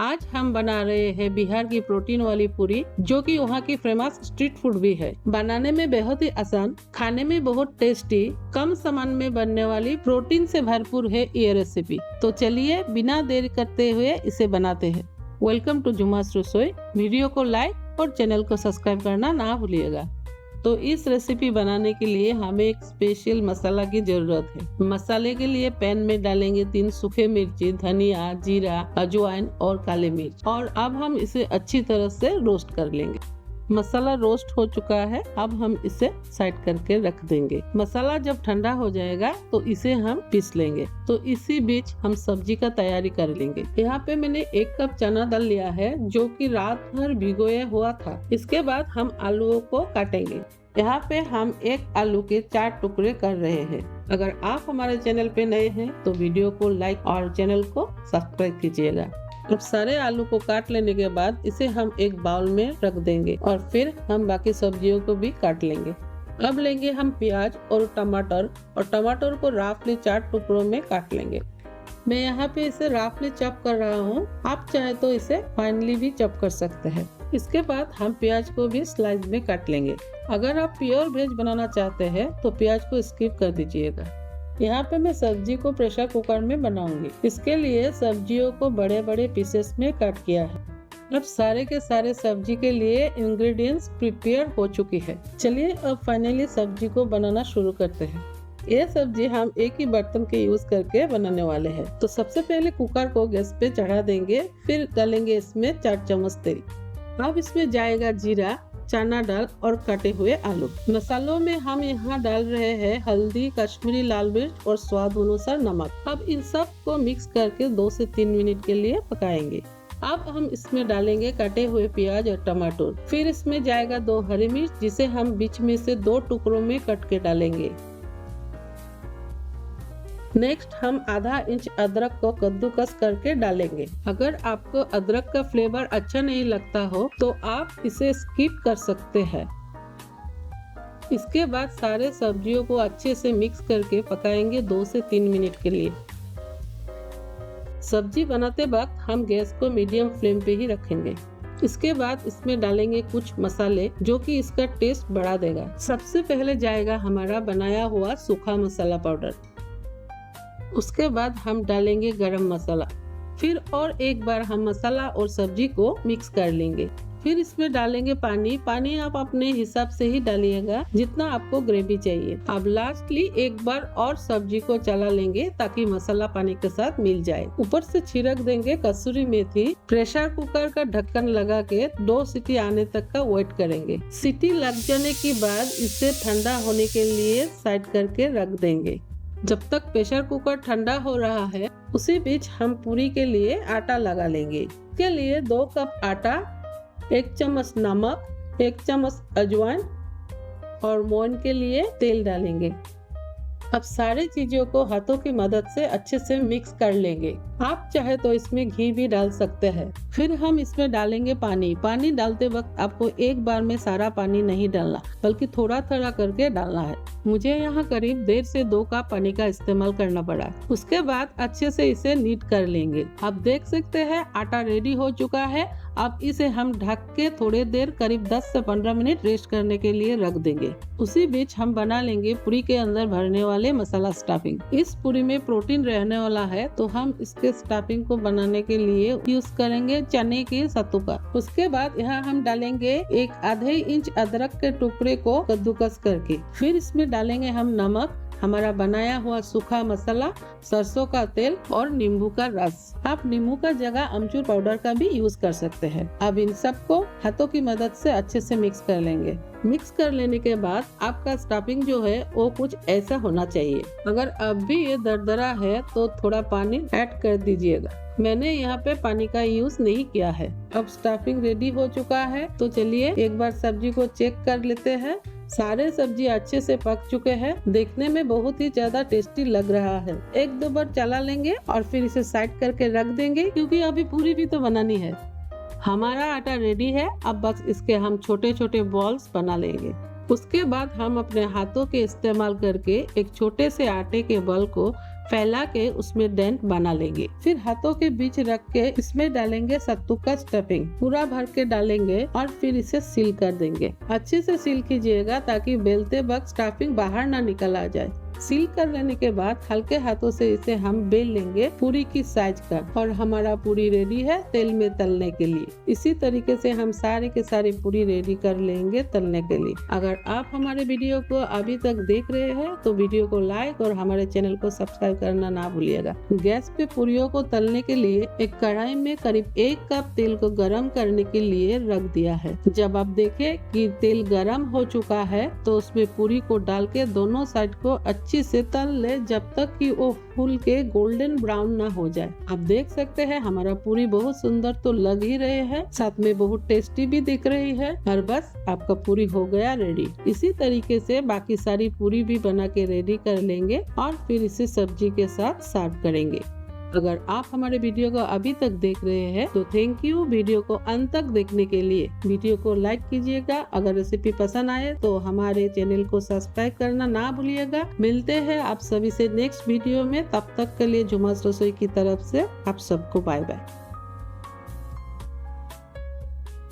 आज हम बना रहे हैं बिहार की प्रोटीन वाली पूरी, जो कि वहाँ की फेमस स्ट्रीट फूड भी है। बनाने में बहुत ही आसान, खाने में बहुत टेस्टी, कम सामान में बनने वाली प्रोटीन से भरपूर है ये रेसिपी। तो चलिए बिना देर करते हुए इसे बनाते हैं। वेलकम टू जुमास रसोई। वीडियो को लाइक और चैनल को सब्सक्राइब करना ना भूलिएगा। तो इस रेसिपी बनाने के लिए हमें एक स्पेशल मसाला की जरूरत है। मसाले के लिए पैन में डालेंगे 3 सूखे मिर्ची, धनिया, जीरा, अजवाइन और काले मिर्च, और अब हम इसे अच्छी तरह से रोस्ट कर लेंगे। मसाला रोस्ट हो चुका है, अब हम इसे साइड करके रख देंगे। मसाला जब ठंडा हो जाएगा तो इसे हम पीस लेंगे। तो इसी बीच हम सब्जी का तैयारी कर लेंगे। यहाँ पे मैंने 1 कप चना दाल लिया है, जो कि रात भर भिगोया हुआ था। इसके बाद हम आलूओं को काटेंगे। यहाँ पे हम 1 आलू के 4 टुकड़े कर रहे हैं। अगर आप हमारे चैनल पे नए हैं तो वीडियो को लाइक और चैनल को सब्सक्राइब कीजिएगा। अब सारे आलू को काट लेने के बाद इसे हम एक बाउल में रख देंगे और फिर हम बाकी सब्जियों को भी काट लेंगे। अब लेंगे हम प्याज और टमाटर को राफली 4 टुकड़ों में काट लेंगे। मैं यहाँ पे इसे राफली चॉप कर रहा हूँ, आप चाहे तो इसे फाइनली भी चॉप कर सकते हैं। इसके बाद हम प्याज को भी स्लाइस में काट लेंगे। अगर आप प्योर वेज बनाना चाहते हैं तो प्याज को स्किप कर दीजिएगा। यहाँ पे मैं सब्जी को प्रेशर कुकर में बनाऊंगी। इसके लिए सब्जियों को बड़े बड़े पीसेस में काट किया है। अब सारे के सारे सब्जी के लिए इंग्रेडिएंट्स प्रिपेयर हो चुकी है। चलिए अब फाइनली सब्जी को बनाना शुरू करते हैं। ये सब्जी हम एक ही बर्तन के यूज करके बनाने वाले हैं। तो सबसे पहले कुकर को गैस पे चढ़ा देंगे, फिर डालेंगे इसमें 4 चम्मच तेल। अब इसमें जाएगा जीरा, चना दाल और कटे हुए आलू। मसालों में हम यहाँ डाल रहे हैं हल्दी, कश्मीरी लाल मिर्च और स्वाद अनुसार नमक। अब इन सब को मिक्स करके 2 से 3 मिनट के लिए पकाएंगे। अब हम इसमें डालेंगे कटे हुए प्याज और टमाटर। फिर इसमें जाएगा 2 हरी मिर्च, जिसे हम बीच में से 2 टुकड़ों में कट के डालेंगे। नेक्स्ट हम आधा इंच अदरक को कद्दूकस करके डालेंगे। अगर आपको अदरक का फ्लेवर अच्छा नहीं लगता हो तो आप इसे स्किप कर सकते हैं। इसके बाद सारे सब्जियों को अच्छे से मिक्स करके पकाएंगे 2 से 3 मिनट के लिए। सब्जी बनाते वक्त हम गैस को मीडियम फ्लेम पे ही रखेंगे। इसके बाद इसमें डालेंगे कुछ मसाले, जो कि इसका टेस्ट बढ़ा देगा। सबसे पहले जाएगा हमारा बनाया हुआ सूखा मसाला पाउडर। उसके बाद हम डालेंगे गरम मसाला। फिर और एक बार हम मसाला और सब्जी को मिक्स कर लेंगे। फिर इसमें डालेंगे पानी आप अपने हिसाब से ही डालिएगा, जितना आपको ग्रेवी चाहिए। अब लास्टली एक बार और सब्जी को चला लेंगे ताकि मसाला पानी के साथ मिल जाए। ऊपर से छिड़क देंगे कसूरी मेथी। प्रेशर कुकर का ढक्कन लगा के 2 सीटी आने तक का वेट करेंगे। सीटी लग जाने के बाद इसे ठंडा होने के लिए साइड करके रख देंगे। जब तक प्रेशर कुकर ठंडा हो रहा है, उसी बीच हम पूरी के लिए आटा लगा लेंगे। इसके लिए 2 कप आटा, 1 चम्मच नमक, 1 चम्मच अजवाइन और मोइन के लिए तेल डालेंगे। अब सारी चीजों को हाथों की मदद से अच्छे से मिक्स कर लेंगे। आप चाहे तो इसमें घी भी डाल सकते हैं। फिर हम इसमें डालेंगे पानी डालते वक्त आपको एक बार में सारा पानी नहीं डालना, बल्कि थोड़ा थोड़ा करके डालना है। मुझे यहाँ करीब 1.5 से 2 कप पानी का इस्तेमाल करना पड़ा। उसके बाद अच्छे से इसे नीट कर लेंगे। आप देख सकते हैं आटा रेडी हो चुका है। अब इसे हम ढक के थोड़ी देर करीब 10 से 15 मिनट रेस्ट करने के लिए रख देंगे। उसी बीच हम बना लेंगे पूरी के अंदर भरने वाले मसाला स्टफिंग। इस पूरी में प्रोटीन रहने वाला है, तो हम इसके स्टफिंग को बनाने के लिए यूज करेंगे चने के सत्तू का। उसके बाद यहाँ हम डालेंगे 1 आधे इंच अदरक के टुकड़े को कद्दूकस करके। फिर इसमें डालेंगे हम नमक, हमारा बनाया हुआ सूखा मसाला, सरसों का तेल और नींबू का रस। आप नींबू का जगह अमचूर पाउडर का भी यूज कर सकते हैं। अब इन सबको हाथों की मदद से अच्छे से मिक्स कर लेंगे। मिक्स कर लेने के बाद आपका स्टफिंग जो है वो कुछ ऐसा होना चाहिए। अगर अब भी ये दरदरा है तो थोड़ा पानी ऐड कर दीजिएगा। मैंने यहाँ पे पानी का यूज नहीं किया है। अब स्टफिंग रेडी हो चुका है, तो चलिए एक बार सब्जी को चेक कर लेते हैं। सारे सब्जी अच्छे से पक चुके हैं। देखने में बहुत ही ज्यादा टेस्टी लग रहा है। 1-2 बार चला लेंगे और फिर इसे साइड करके रख देंगे, क्योंकि अभी पूरी भी तो बनानी है। हमारा आटा रेडी है। अब बस इसके हम छोटे छोटे बॉल्स बना लेंगे। उसके बाद हम अपने हाथों के इस्तेमाल करके एक छोटे से आटे के बॉल को फैला के उसमें डेंट बना लेंगे। फिर हाथों के बीच रख के इसमें डालेंगे सत्तू का स्टफिंग, पूरा भर के डालेंगे और फिर इसे सील कर देंगे। अच्छे से सील कीजिएगा ताकि बेलते वक्त स्टफिंग बाहर ना निकल आ जाए। सील कर लेने के बाद हल्के हाथों से इसे हम बेल लेंगे पूरी की साइज का, और हमारा पूरी रेडी है तेल में तलने के लिए। इसी तरीके से हम सारे के सारे पूरी रेडी कर लेंगे तलने के लिए। अगर आप हमारे वीडियो को अभी तक देख रहे हैं तो वीडियो को लाइक और हमारे चैनल को सब्सक्राइब करना ना भूलिएगा। गैस पे पूरियों को तलने के लिए एक कढ़ाई में करीब 1 कप तेल को गर्म करने के लिए रख दिया है। जब आप देखें कि तेल गर्म हो चुका है तो उसमें पूरी को डाल के दोनों साइड को अच्छे से तल ले जब तक कि वो फूल के गोल्डन ब्राउन ना हो जाए। आप देख सकते हैं हमारा पूरी बहुत सुंदर तो लग ही रहे हैं, साथ में बहुत टेस्टी भी दिख रही है। और बस आपका पूरी हो गया रेडी। इसी तरीके से बाकी सारी पूरी भी बना के रेडी कर लेंगे और फिर इसे सब्जी के साथ सर्व करेंगे। अगर आप हमारे वीडियो को अभी तक देख रहे हैं तो थैंक यू वीडियो को अंत तक देखने के लिए। वीडियो को लाइक कीजिएगा। अगर रेसिपी पसंद आए तो हमारे चैनल को सब्सक्राइब करना ना भूलिएगा। मिलते हैं आप सभी से नेक्स्ट वीडियो में। तब तक के लिए जुमास रसोई की तरफ से आप सबको बाय बाय।